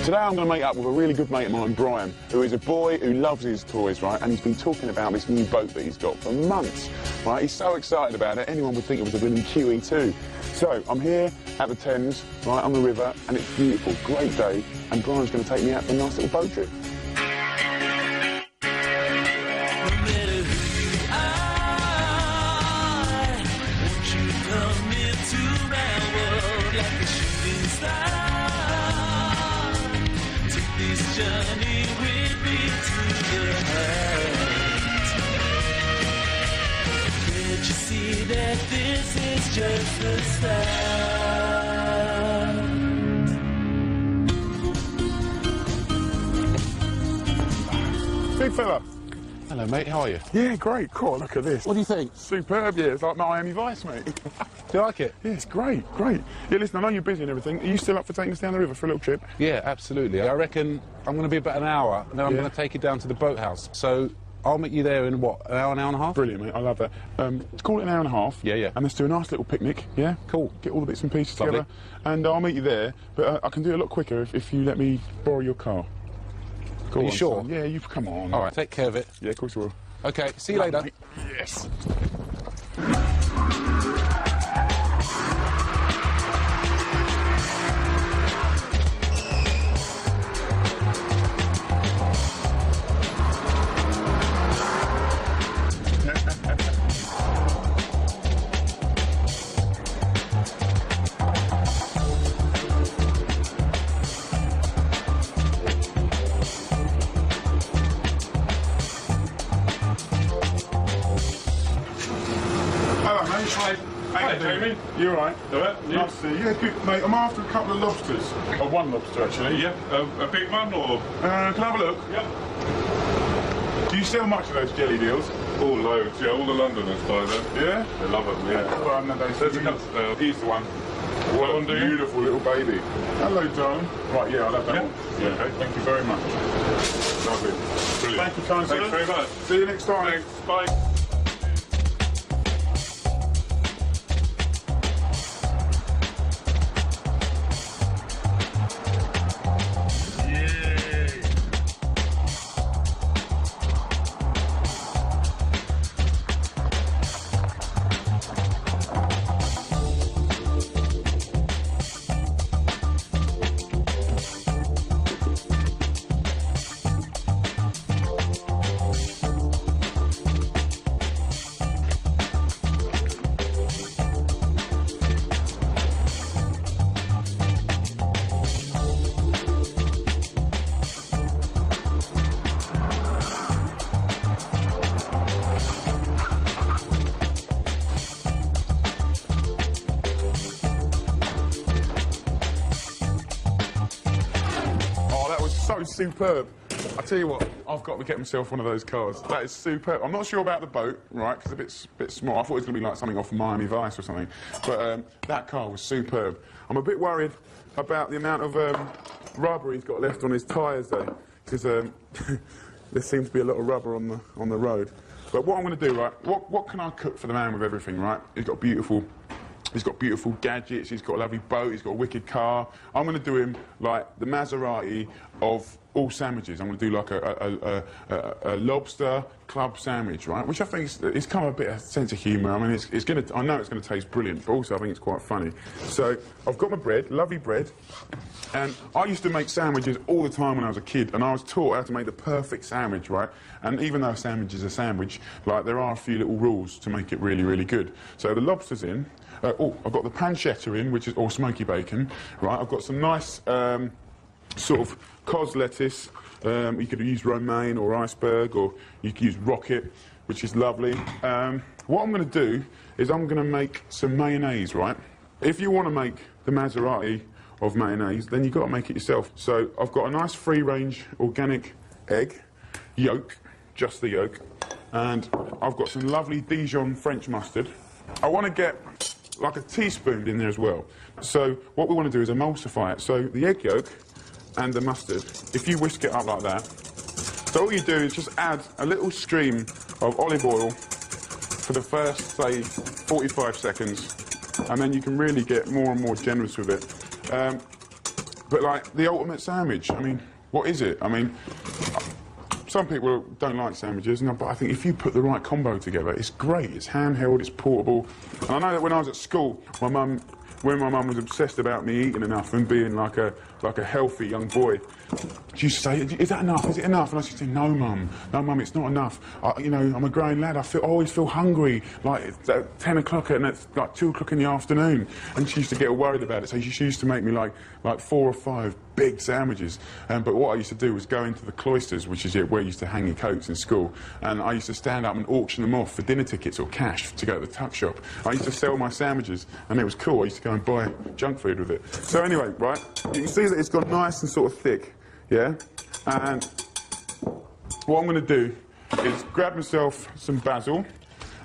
Today I'm going to make up with a really good mate of mine, Brian, who is a boy who loves his toys, right? And he's been talking about this new boat that he's got for months, right? He's so excited about it, anyone would think it was a blooming QE2. So I'm here at the Thames, right, on the river, and it's beautiful, great day, and Brian's going to take me out for a nice little boat trip. Journey with me to the heights. Can't you see that this is just the start? Big fella. Hello, mate. How are you? Yeah, great. Cool. Look at this. What do you think? Superb, yeah. It's like Miami Vice, mate. Do you like it? Yeah, it's great, great. Yeah, listen, I know you're busy and everything. Are you still up for taking us down the river for a little trip? Yeah, absolutely. I reckon I'm going to be about an hour, and then I'm going to take you down to the boathouse. So I'll meet you there in, what, an hour and a half? Brilliant, mate. I love that. Call it an hour and a half. Yeah, yeah. And let's do a nice little picnic, yeah? Cool. Get all the bits and pieces Lovely. together. And I'll meet you there, but I can do it a lot quicker if you let me borrow your car. Go Are you on, sure? son. Yeah, you come on. All right, take care of it. Yeah, of course I will. OK, see you later. Mate. Yes. Hi, Jamie. You all right? All right, Nice to see you. Yeah, good, mate. I'm after a couple of lobsters. Or one lobster, actually. Yeah, a big one or? Can I have a look? Yeah. Do you sell much of those jelly deals? All loads, yeah, all the Londoners buy them. Yeah? They love them, yeah. Well, no, There's a couple, he's the one. What one do you? Beautiful little baby. Hello, darling. Right, yeah, I'll have that Yeah. one. Yeah. Okay, thank you very much. Lovely. Brilliant. Thank you, kind sir. Thanks very much. See you next time. Thanks, bye. So superb. I tell you what, I've got to get myself one of those cars. That is superb. I'm not sure about the boat, right, because it's a bit small. I thought it was going to be like something off Miami Vice or something. But that car was superb. I'm a bit worried about the amount of rubber he's got left on his tyres, though, because there seems to be a lot of rubber on the road. But what I'm going to do, right, what can I cook for the man with everything, right? He's got beautiful gadgets, he's got a lovely boat, he's got a wicked car. I'm going to do him like the Maserati of all sandwiches. I'm going to do like a lobster club sandwich, right? Which I think it's kind of a bit of sense of humour. I mean, I know it's going to taste brilliant, but also I think it's quite funny. So I've got my bread, lovely bread, and I used to make sandwiches all the time when I was a kid, and I was taught how to make the perfect sandwich, right? And even though a sandwich is a sandwich, like there are a few little rules to make it really, really good. So the lobster's in. I've got the pancetta in, which is all smoky bacon, right? I've got some nice sort of cos lettuce. You could use romaine or iceberg, or you could use rocket, which is lovely. What I'm going to do is I'm going to make some mayonnaise, right? If you want to make the Maserati of mayonnaise, then you've got to make it yourself. So I've got a nice free-range organic egg, yolk, just the yolk, and I've got some lovely Dijon French mustard. I want to get like a teaspoon in there as well. So what we want to do is emulsify it. So the egg yolk and the mustard, if you whisk it up like that, so all you do is just add a little stream of olive oil for the first, say, 45 seconds, and then you can really get more and more generous with it. But like the ultimate sandwich, I mean, what is it? I mean, some people don't like sandwiches, but I think if you put the right combo together, it's great. It's handheld, it's portable. And I know that when I was at school, when my mum was obsessed about me eating enough and being like a healthy young boy, she used to say, "Is that enough? Is it enough?" And I used to say, "No, mum, it's not enough. You know, I'm a grown lad. I always feel hungry. Like it's at 10 o'clock and it's like 2 o'clock in the afternoon." And she used to get worried about it. So she used to make me like 4 or 5 big sandwiches. But what I used to do was go into the cloisters, which is where you used to hang your coats in school, and I used to stand up and auction them off for dinner tickets or cash to go to the tuck shop. I used to sell my sandwiches, and it was cool. I used to go and buy junk food with it. So anyway, right, you can see that it's gone nice and sort of thick, yeah? And what I'm going to do is grab myself some basil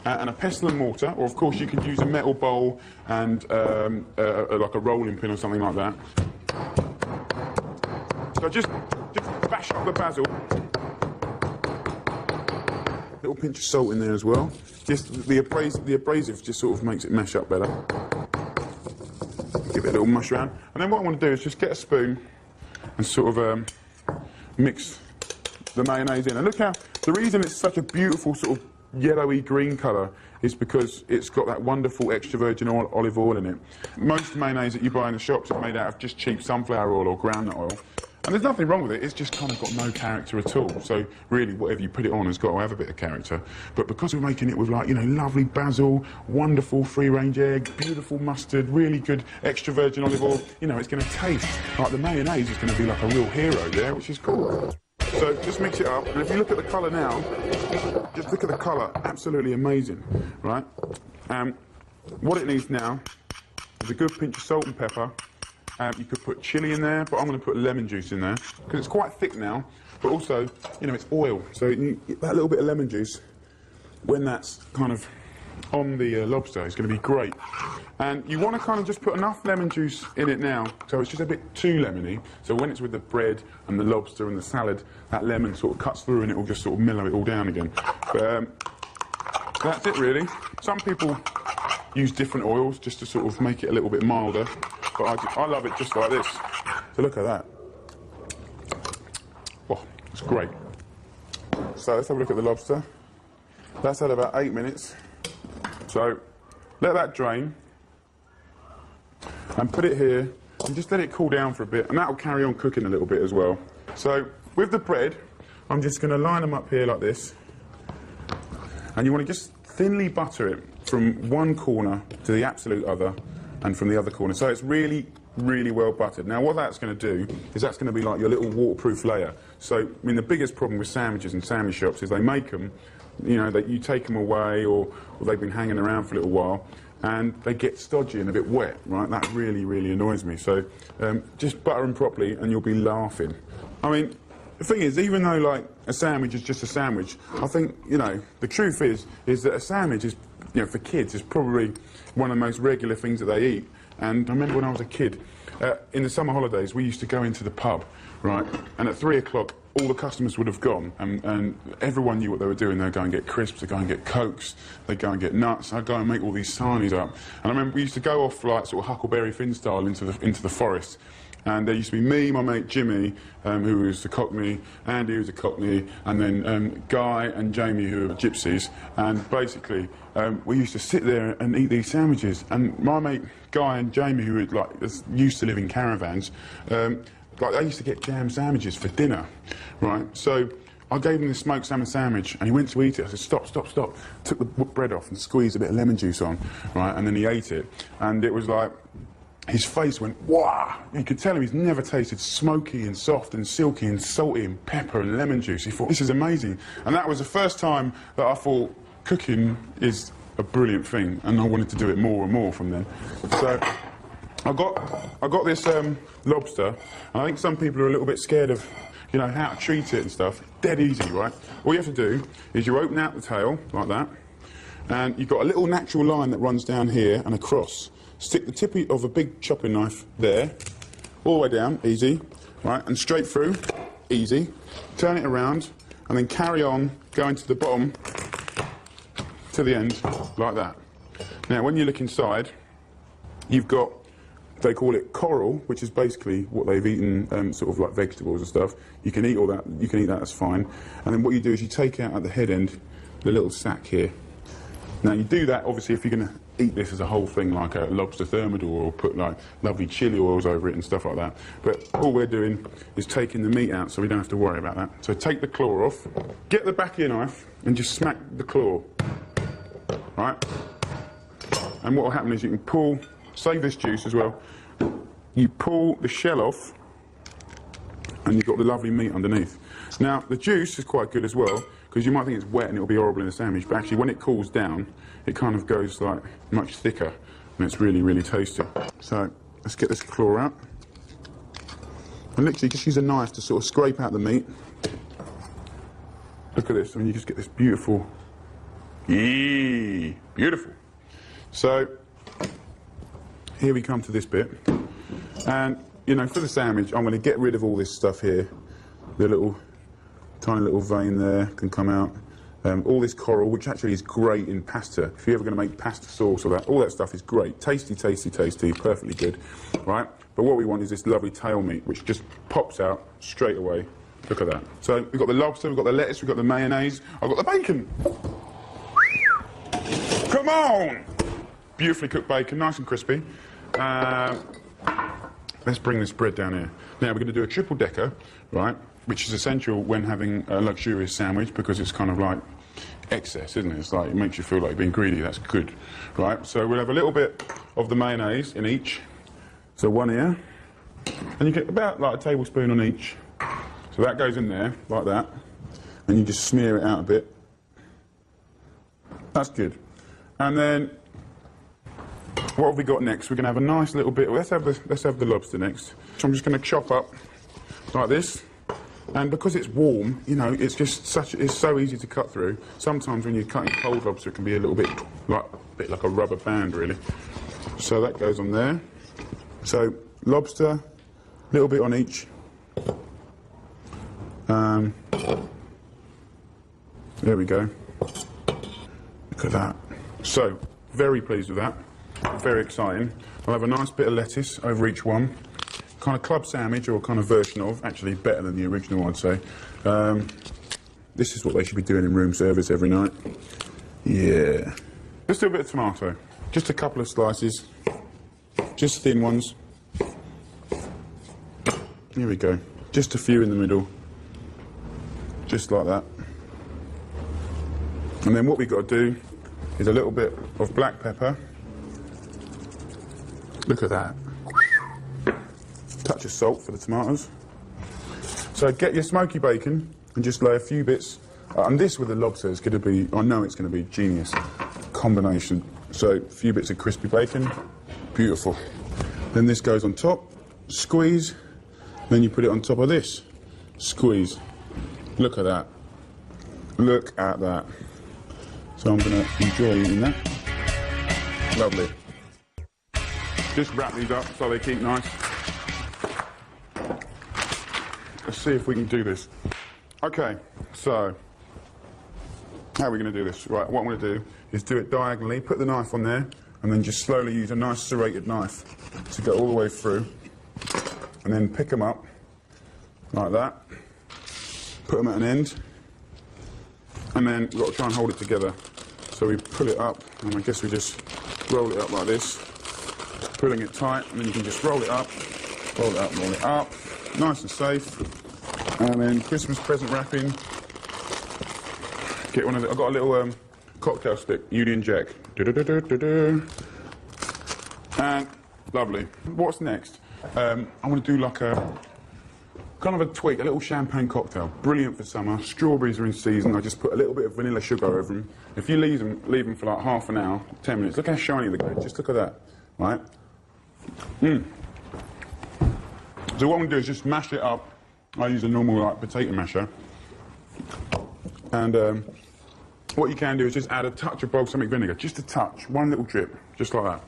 and a pestle and mortar, or of course you could use a metal bowl and like a rolling pin or something like that. So just bash up the basil. Little pinch of salt in there as well. Just the abrasive just sort of makes it mesh up better. Give it a little mush around. And then what I want to do is just get a spoon and sort of mix the mayonnaise in. And look how, the reason it's such a beautiful sort of yellowy green colour is because it's got that wonderful extra virgin olive oil in it. Most mayonnaise that you buy in the shops are made out of just cheap sunflower oil or groundnut oil. And there's nothing wrong with it, it's just kind of got no character at all. So really, whatever you put it on has got to have a bit of character. But because we're making it with, like, you know, lovely basil, wonderful free-range egg, beautiful mustard, really good extra virgin olive oil, you know, it's going to taste like the mayonnaise is going to be like a real hero there, which is cool. So just mix it up, and if you look at the colour now, just look at the colour, absolutely amazing, right? What it needs now is a good pinch of salt and pepper. You could put chilli in there, but I'm going to put lemon juice in there, because it's quite thick now, but also, you know, it's oil. So that little bit of lemon juice, when that's kind of on the lobster, is going to be great. And you want to kind of just put enough lemon juice in it now, so it's just a bit too lemony. So when it's with the bread and the lobster and the salad, that lemon sort of cuts through and it will just sort of mellow it all down again. But that's it, really. Some people use different oils just to sort of make it a little bit milder. But I love it just like this. So look at that. Oh, it's great. So let's have a look at the lobster. That's had about 8 minutes. So let that drain. And put it here. And just let it cool down for a bit. And that'll carry on cooking a little bit as well. So with the bread, I'm just going to line them up here like this. And you want to just thinly butter it from one corner to the absolute other, and from the other corner. So it's really, really well buttered. Now what that's going to do is that's going to be like your little waterproof layer. So, I mean, the biggest problem with sandwiches in sandwich shops is they make them, you know, that you take them away or they've been hanging around for a little while and they get stodgy and a bit wet, right? That really, really annoys me. So just butter them properly and you'll be laughing. I mean, the thing is, even though, like, a sandwich is just a sandwich, I think, you know, the truth is that a sandwich is, you know, for kids, is probably one of the most regular things that they eat. And I remember when I was a kid, in the summer holidays, we used to go into the pub, right? And at 3 o'clock, all the customers would have gone, and everyone knew what they were doing. They'd go and get crisps, they'd go and get Cokes, they'd go and get nuts, I'd go and make all these sarnies up. And I remember we used to go off, like, sort of Huckleberry Finn style into the forest. And there used to be me, my mate Jimmy, who was the Cockney, Andy, who was a Cockney, and then Guy and Jamie, who were gypsies. And basically, we used to sit there and eat these sandwiches. And my mate Guy and Jamie, who were, like, used to live in caravans, like, they used to get jam sandwiches for dinner, right? So I gave him the smoked salmon sandwich, and he went to eat it. I said, stop, stop, stop. Took the bread off and squeezed a bit of lemon juice on, right? And then he ate it. And it was like, his face went, wow! You could tell him he's never tasted smoky and soft and silky and salty and pepper and lemon juice. He thought, this is amazing. And that was the first time that I thought cooking is a brilliant thing, and I wanted to do it more and more from then. So I got this lobster, and I think some people are a little bit scared of, you know, how to treat it and stuff. Dead easy, right? All you have to do is you open out the tail, like that, and you've got a little natural line that runs down here and across. Stick the tip of a big chopping knife there, all the way down, easy, right, and straight through, easy. Turn it around, and then carry on going to the bottom, to the end, like that. Now, when you look inside, you've got They call it coral, which is basically what they've eaten, sort of like vegetables and stuff. You can eat all that. You can eat that. That's fine. And then what you do is you take out at the head end the little sac here. Now you do that obviously if you're going to eat this as a whole thing, like a lobster thermidor, or put like lovely chili oils over it and stuff like that. But all we're doing is taking the meat out, so we don't have to worry about that. So take the claw off, get the back of your knife, and just smack the claw. Right? And what will happen is you can pull, save this juice as well. You pull the shell off, and you've got the lovely meat underneath. Now the juice is quite good as well, because you might think it's wet and it'll be horrible in the sandwich, but actually when it cools down, it kind of goes like much thicker, and it's really, really tasty. So let's get this claw out, and literally just use a knife to sort of scrape out the meat. Look at this, I mean, you just get this beautiful, beautiful. So here we come to this bit, and you know, for the sandwich, I'm going to get rid of all this stuff here. The little tiny little vein there can come out. All this coral, which actually is great in pasta. If you're ever going to make pasta sauce or that, all that stuff is great. Tasty, tasty, tasty, perfectly good, right? But what we want is this lovely tail meat, which just pops out straight away. Look at that. So we've got the lobster, we've got the lettuce, we've got the mayonnaise, I've got the bacon. Come on! Beautifully cooked bacon, nice and crispy. Let's bring this bread down here. Now we're going to do a triple decker, right? Which is essential when having a luxurious sandwich, because it's kind of like excess, isn't it? It's like, it makes you feel like being greedy. That's good, right? So we'll have a little bit of the mayonnaise in each. So one here, and you get about like a tablespoon on each. So that goes in there like that, and you just smear it out a bit. That's good. And then what have we got next? We're going to have a nice little bit. Let's have the lobster next. So I'm just going to chop up like this. And because it's warm, you know, it's just it's so easy to cut through. Sometimes when you're cutting cold lobster, it can be a little bit like a rubber band, really. So that goes on there. So lobster, a little bit on each. There we go. Look at that. So very pleased with that. Very exciting. I'll have a nice bit of lettuce over each one. Kind of club sandwich, or kind of version of, actually better than the original, I'd say. This is what they should be doing in room service every night. Yeah. Let's do a bit of tomato. Just a couple of slices. Just thin ones. Here we go. Just a few in the middle. Just like that. And then what we've got to do is a little bit of black pepper. Look at that. Touch of salt for the tomatoes. So get your smoky bacon and just lay a few bits. And this with the lobster is going to be, I know it's going to be genius combination. So a few bits of crispy bacon. Beautiful. Then this goes on top. Squeeze. Then you put it on top of this. Squeeze. Look at that. Look at that. So I'm going to enjoy eating that. Lovely. Just wrap these up so they keep nice. Let's see if we can do this. Okay, so how are we going to do this? Right, what I'm going to do is do it diagonally, put the knife on there, and then just slowly use a nice serrated knife to go all the way through, and then pick them up like that, put them at an end, and then we've got to try and hold it together. So we pull it up, and I guess we just roll it up like this, pulling it tight, and then you can just roll it up, roll it up, roll it up. Nice and safe. And then Christmas present wrapping. Get one of the, I've got a little cocktail stick, Union Jack. And lovely. What's next? I want to do like a kind of a tweak, a little champagne cocktail. Brilliant for summer. Strawberries are in season. I just put a little bit of vanilla sugar over them. If you leave them for like half an hour, 10 minutes, look how shiny they go. Just look at that, right? So what I'm going to do is just mash it up. I use a normal like potato masher. And what you can do is just add a touch of balsamic vinegar, just a touch, one little drip, just like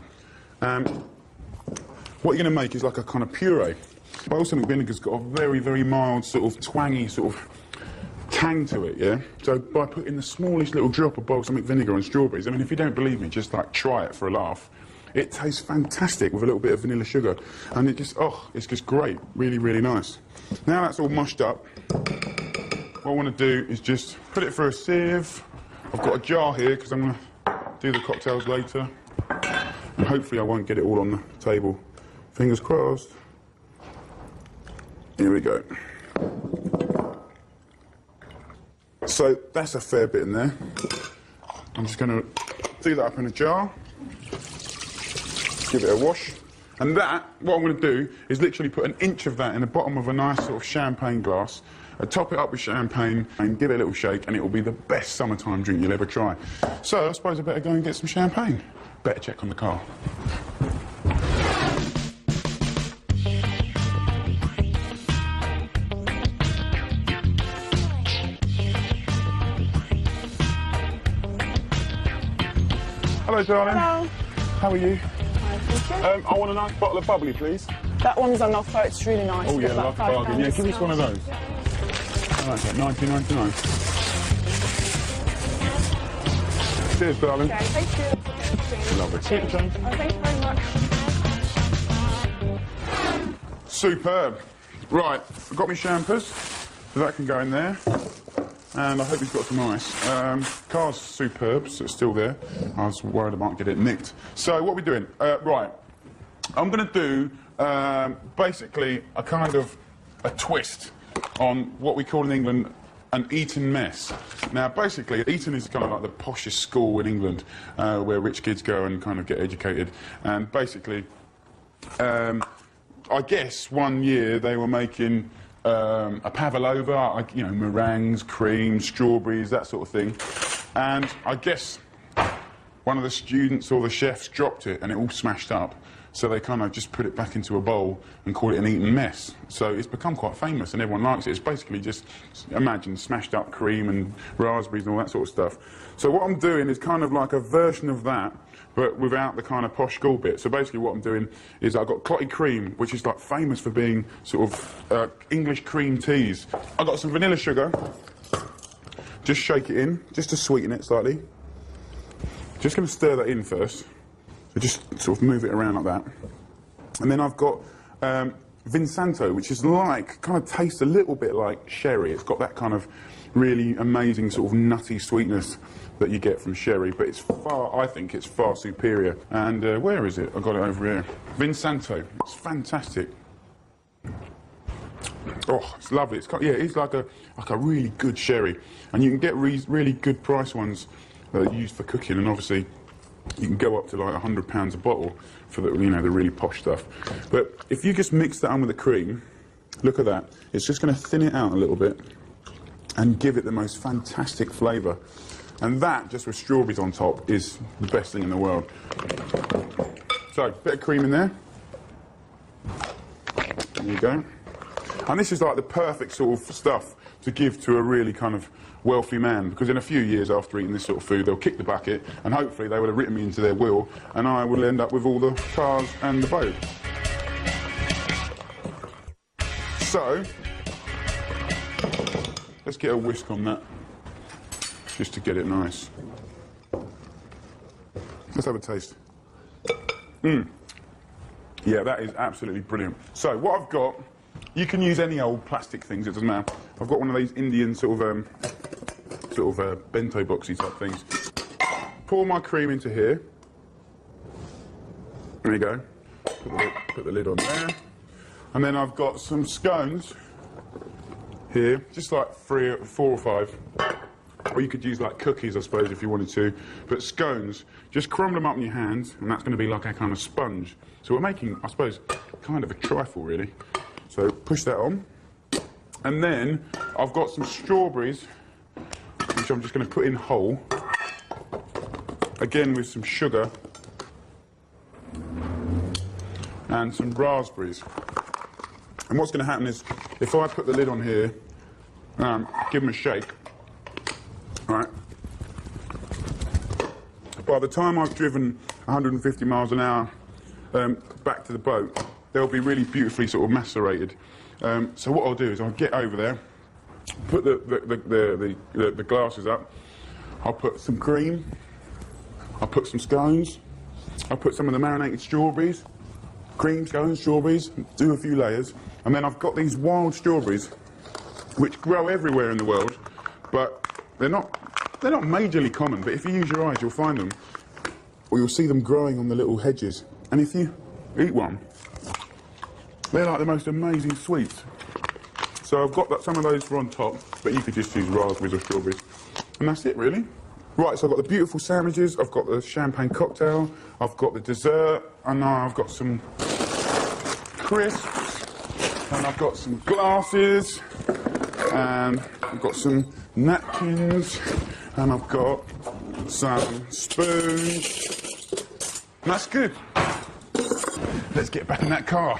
that. What you're going to make is like a kind of puree. Balsamic vinegar's got a very, very mild sort of twangy sort of tang to it, yeah? So by putting the smallest little drop of balsamic vinegar on strawberries, I mean, if you don't believe me, just like try it for a laugh. It tastes fantastic with a little bit of vanilla sugar, and it just, oh, it's just great. Really, really nice. Now that's all mushed up, what I want to do is just put it through a sieve. I've got a jar here because I'm going to do the cocktails later, and hopefully I won't get it all on the table. Fingers crossed. Here we go. So that's a fair bit in there. I'm just going to do that up in a jar, give it a wash, and that, what I'm going to do is literally put an inch of that in the bottom of a nice sort of champagne glass, top it up with champagne and give it a little shake, and it will be the best summertime drink you'll ever try. So I suppose I better go and get some champagne. Better check on the car. Hello, darling. Hello. How are you? Hi, thank you. I want a nice bottle of bubbly, please. That one's on offer. It's really nice. Oh, yeah, It's I about love the bargain. Yeah, £5 give us one of those. discount. I like that, £19.99. Cheers, darling. Okay, thank you. Lovely. Keep the change. Oh, thank you very much. Superb. Right, I've got my champers, so that can go in there. And I hope he's got some ice. Car's superb, so it's still there. I was worried I might get it nicked. So what are we doing? Right, I'm going to do basically a kind of a twist on what we call in England an Eton mess. Now, basically, Eton is kind of like the poshest school in England, where rich kids go and kind of get educated. And basically, I guess one year they were making a pavlova, you know, meringues, creams, strawberries, that sort of thing. And I guess one of the students or the chefs dropped it and it all smashed up. So they kind of just put it back into a bowl and call it an Eton mess. So it's become quite famous and everyone likes it. It's basically just, imagine, smashed up cream and raspberries and all that sort of stuff. So what I'm doing is kind of like a version of that, but without the kind of posh school bit. So basically what I'm doing is I've got clotted cream, which is like famous for being sort of English cream teas. I've got some vanilla sugar. Just shake it in, just to sweeten it slightly. Just going to stir that in first. So just sort of move it around like that. And then I've got Vinsanto, which is like, kind of tastes a little bit like sherry. It's got that kind of really amazing sort of nutty sweetness that you get from sherry, but it's far, I think it's far superior. And where is it? I've got it over here. Vinsanto. It's fantastic. Oh, it's lovely. It's got, yeah, it's like a really good sherry. And you can get really good price ones that are used for cooking, and obviously you can go up to like £100 a bottle for the, you know, the really posh stuff. But if you just mix that on with the cream, look at that. It's just going to thin it out a little bit and give it the most fantastic flavour. And that, just with strawberries on top, is the best thing in the world. So, a bit of cream in there. There you go. And this is like the perfect sort of stuff to give to a really kind of wealthy man, because in a few years after eating this sort of food, they'll kick the bucket, and hopefully they would have written me into their will, and I will end up with all the cars and the boat. So, let's get a whisk on that, just to get it nice. Let's have a taste. Yeah, that is absolutely brilliant. So, what I've got, you can use any old plastic things, it doesn't matter. I've got one of these Indian sort of bento boxy type things. Pour my cream into here. There you go. Put the lid on there. And then I've got some scones here, just like 4 or 5. Or you could use like cookies, I suppose, if you wanted to. But scones, just crumble them up in your hands, and that's going to be like a kind of sponge. So we're making, I suppose, kind of a trifle, really. So push that on. And then I've got some strawberries, which I'm just going to put in whole. Again with some sugar. And some raspberries. And what's going to happen is, if I put the lid on here, give them a shake, right? By the time I've driven 150 miles an hour back to the boat, they'll be really beautifully sort of macerated. So what I'll do is I'll get over there, put the glasses up, I'll put some cream, I'll put some scones, I put some of the marinated strawberries, cream scones, strawberries, do a few layers, and then I've got these wild strawberries, which grow everywhere in the world, but they're not majorly common. But if you use your eyes, you'll find them, or you'll see them growing on the little hedges. And if you eat one, they're like the most amazing sweets. So I've got some of those for on top, but you could just use raspberries or strawberries. And that's it, really. Right, so I've got the beautiful sandwiches, I've got the champagne cocktail, I've got the dessert, and now I've got some crisps, and I've got some glasses, and I've got some napkins, and I've got some spoons. And that's good. Let's get back in that car.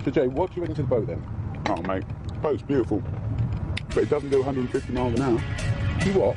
So Jay, what do you reckon to the boat then? Oh, mate, the boat's beautiful, but it doesn't do 150 miles an hour. You what?